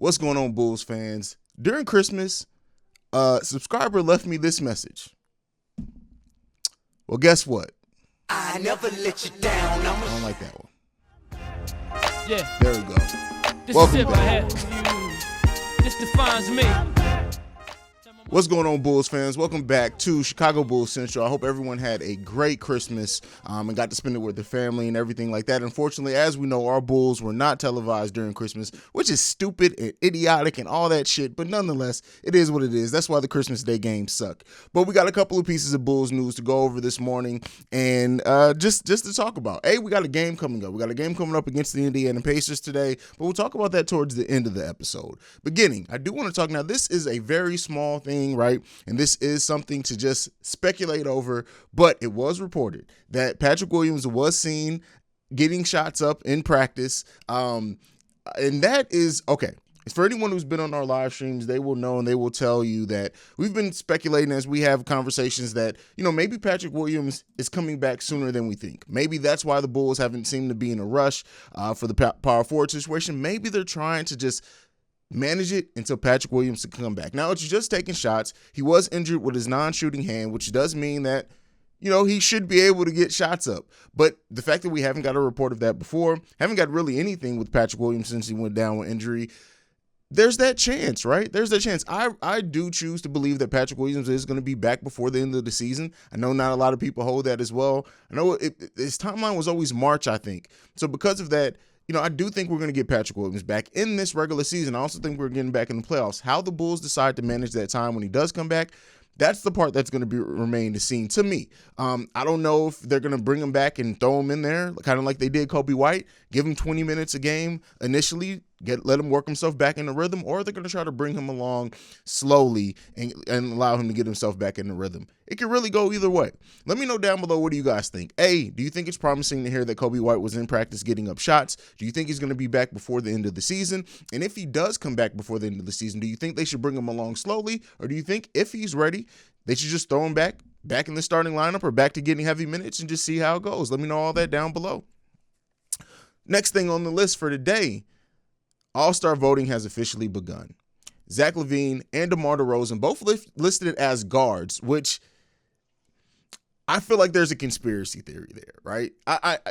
What's going on, Bulls fans? During Christmas, a subscriber left me this message. Well, guess what? I never let you down. I don't like that one. Yeah. There we go. This Welcome is it back. right here. This defines me. What's going on, Bulls fans? Welcome back to Chicago Bulls Central. I hope everyone had a great Christmas and got to spend it with their family and everything like that. Unfortunately, as we know, our Bulls were not televised during Christmas, which is stupid and idiotic and all that shit. But nonetheless, it is what it is. That's why the Christmas Day games suck. But we got a couple of pieces of Bulls news to go over this morning and just to talk about. We got a game coming up. We got a game coming up against the Indiana Pacers today, but we'll talk about that towards the end of the episode. Beginning, I do want to talk now. This is a very small thing, right? And this is something to just speculate over, but it was reported that Patrick Williams was seen getting shots up in practice. And that is okay. For anyone who's been on our live streams, they will know and they will tell you that we've been speculating as we have conversations that, maybe Patrick Williams is coming back sooner than we think. Maybe that's why the Bulls haven't seemed to be in a rush for the power forward situation. Maybe they're trying to just manage it until Patrick Williams can come back. Now, it's just taking shots. He was injured with his non-shooting hand, which does mean that, he should be able to get shots up. But the fact that we haven't got a report of that before, haven't got really anything with Patrick Williams since he went down with injury, there's that chance, right? There's that chance. I do choose to believe that Patrick Williams is going to be back before the end of the season. I know not a lot of people hold that as well. I know his timeline was always March, I think. So because of that, I do think we're going to get Patrick Williams back in this regular season. I also think we're getting back in the playoffs. How the Bulls decide to manage that time when he does come back, that's the part that's going to remain to see to me. I don't know if they're going to bring him back and throw him in there, kind of like they did Kobe White, give him 20 minutes a game initially, let him work himself back in the rhythm, or they're going to try to bring him along slowly and allow him to get himself back in the rhythm. It could really go either way. Let me know down below, what do you guys think? Do you think it's promising to hear that Kobe White was in practice getting up shots? Do you think he's going to be back before the end of the season? And if he does come back before the end of the season, do you think they should bring him along slowly? Or do you think if he's ready, they should just throw him back in the starting lineup or back to getting heavy minutes and just see how it goes? Let me know all that down below. Next thing on the list for today, AllStar Voting has officially begun. Zach LaVine and DeMar DeRozan both listed as guards, which I feel like there's a conspiracy theory there, right?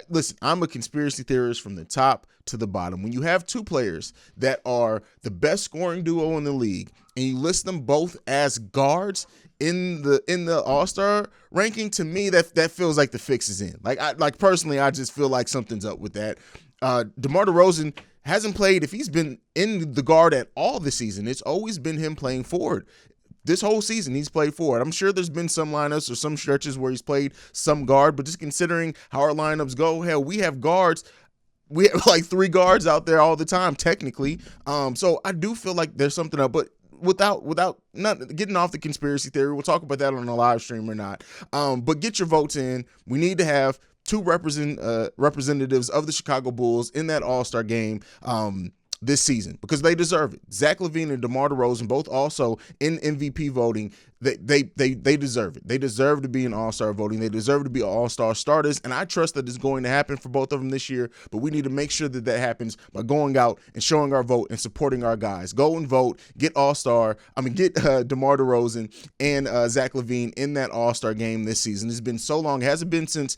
Listen, I'm a conspiracy theorist from the top to the bottom. When you have two players that are the best scoring duo in the league and you list them both as guards in the All-Star ranking, to me that feels like the fix is in. Like personally, I just feel like something's up with that. DeMar DeRozan hasn't played, if he's been in the guard at all this season, it's always been him playing forward. This whole season, he's played forward. I'm sure there's been some lineups or some stretches where he's played some guard, but just considering how our lineups go, hell, we have guards. We have like 3 guards out there all the time, technically. So I do feel like there's something up, but without not getting off the conspiracy theory, we'll talk about that on a live stream or not. But get your votes in. We need to have 2 representatives of the Chicago Bulls in that All-Star game this season, because they deserve it. Zach LaVine and DeMar DeRozan both also in MVP voting. They deserve it. They deserve to be in All-Star voting. They deserve to be All-Star starters, and I trust that it's going to happen for both of them this year, but we need to make sure that happens by going out and showing our vote and supporting our guys. Go and vote. Get DeMar DeRozan and Zach LaVine in that All-Star game this season. It's been so long. It hasn't been since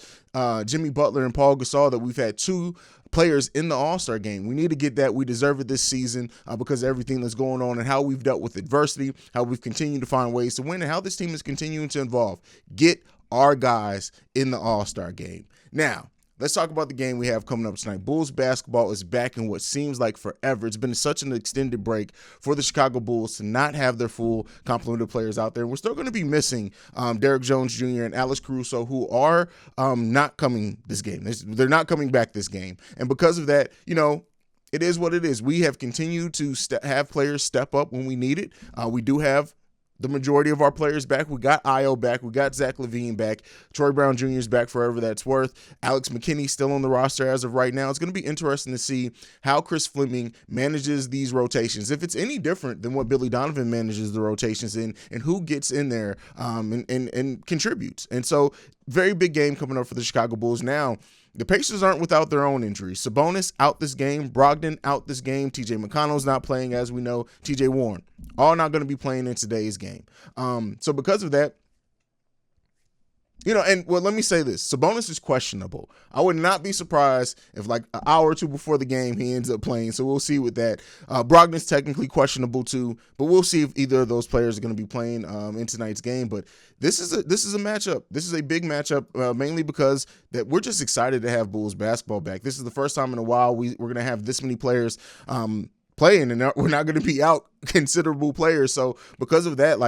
Jimmy Butler and Paul Gasol that we've had 2 players in the All-Star game. We need to get that. We deserve it this season because of everything that's going on and how we've dealt with adversity, how we've continued to find ways to win, and how this team is continuing to evolve. Get our guys in the All-Star game. Now, let's talk about the game we have coming up tonight. Bulls basketball is back in what seems like forever. It's been such an extended break for the Chicago Bulls to not have their full complement of players out there. We're still going to be missing Derrick Jones Jr. and Alex Caruso, who are not coming this game. They're not coming back this game. And because of that, it is what it is. We have continued to have players step up when we need it. We do have the majority of our players back. We got Io back. We got Zach LaVine back. Troy Brown Jr. is back forever that's worth. Alex McKinney still on the roster as of right now. It's going to be interesting to see how Chris Fleming manages these rotations, if it's any different than what Billy Donovan manages the rotations in, and who gets in there and contributes. And so very big game coming up for the Chicago Bulls. Now, the Pacers aren't without their own injuries. Sabonis out this game, Brogdon out this game, TJ McConnell's not playing, as we know, TJ Warren, all not going to be playing in today's game. So because of that, and let me say this. Sabonis is questionable. I would not be surprised if like an hour or two before the game he ends up playing. So we'll see with that. Brogdon's technically questionable too, but we'll see if either of those players are going to be playing in tonight's game. But this is a matchup. This is a big matchup, mainly because that we're just excited to have Bulls basketball back. This is the first time in a while we're going to have this many players playing, and we're not going to be out considerable players. So because of that,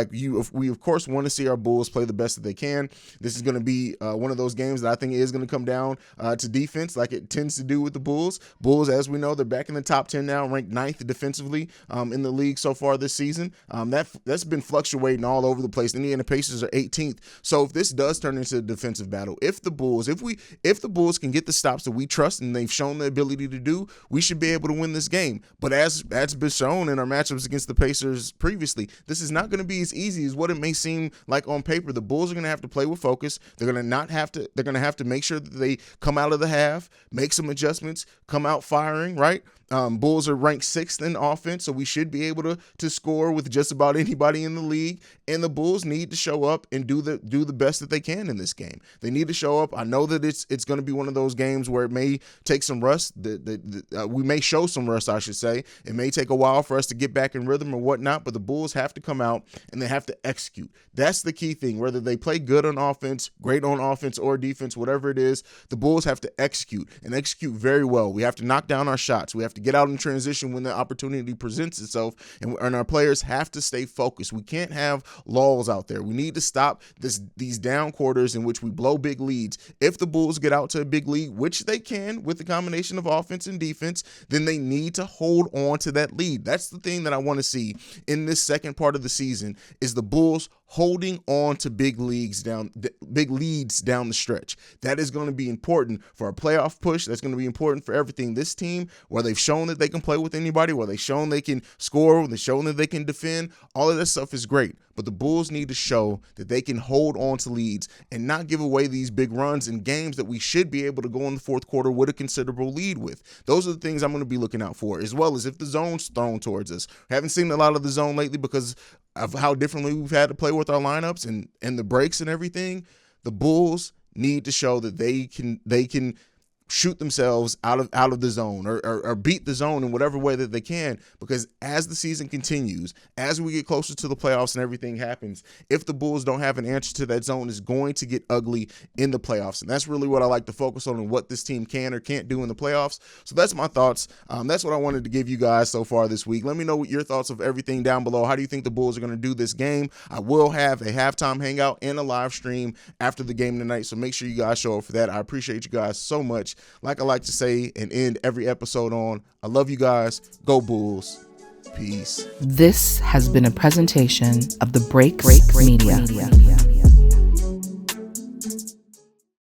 we of course want to see our Bulls play the best that they can. This is going to be one of those games that I think is going to come down to defense, like it tends to do with the Bulls. Bulls, as we know, they're back in the top 10 now, ranked 9th defensively in the league so far this season. That's been fluctuating all over the place. Indiana Pacers are 18th. So if this does turn into a defensive battle, if the Bulls can get the stops that we trust and they've shown the ability to do, we should be able to win this game. But as been shown in our matchups against the Pacers previously, this is not going to be as easy as what it may seem like on paper. The Bulls are going to have to play with focus. They're going to have to make sure that they come out of the half, make some adjustments, come out firing, right? Bulls are ranked 6th in offense, so we should be able to score with just about anybody in the league. And the Bulls need to show up and do the best that they can in this game. They need to show up. I know that it's going to be one of those games where it may take some rust. We may show some rust, I should say. It may take a while for us to get back in rhythm or whatnot, but the Bulls have to come out and they have to execute. That's the key thing. Whether they play good on offense, great on offense or defense, whatever it is, the Bulls have to execute and execute very well. We have to knock down our shots. We have to get out in transition when the opportunity presents itself, and our players have to stay focused. We can't have lulls out there. We need to stop these down quarters in which we blow big leads. If the Bulls get out to a big lead, which they can with the combination of offense and defense, then they need to hold on to that lead. That's the thing that I want to see in this second part of the season, is the Bulls holding on to big leads down the stretch. That is going to be important for a playoff push. That's going to be important for everything. This team, where they've shown that they can play with anybody, where they've shown they can score, where they've shown that they can defend, all of that stuff is great. But the Bulls need to show that they can hold on to leads and not give away these big runs in games that we should be able to go in the fourth quarter with a considerable lead with. Those are the things I'm going to be looking out for, as well as if the zone's thrown towards us. Haven't seen a lot of the zone lately because of how differently we've had to play with our lineups and the breaks and everything. The Bulls need to show that they can shoot themselves out of the zone or beat the zone in whatever way that they can, because as the season continues, as we get closer to the playoffs and everything happens, if the Bulls don't have an answer to that zone, it's going to get ugly in the playoffs. And that's really what I like to focus on and what this team can or can't do in the playoffs. So that's my thoughts. That's what I wanted to give you guys so far this week. Let me know what your thoughts of everything down below. How do you think the Bulls are going to do this game? I will have a halftime hangout and a live stream after the game tonight, so make sure you guys show up for that. I appreciate you guys so much. Like I like to say and end every episode on, I love you guys. Go Bulls. Peace. This has been a presentation of the Break Media.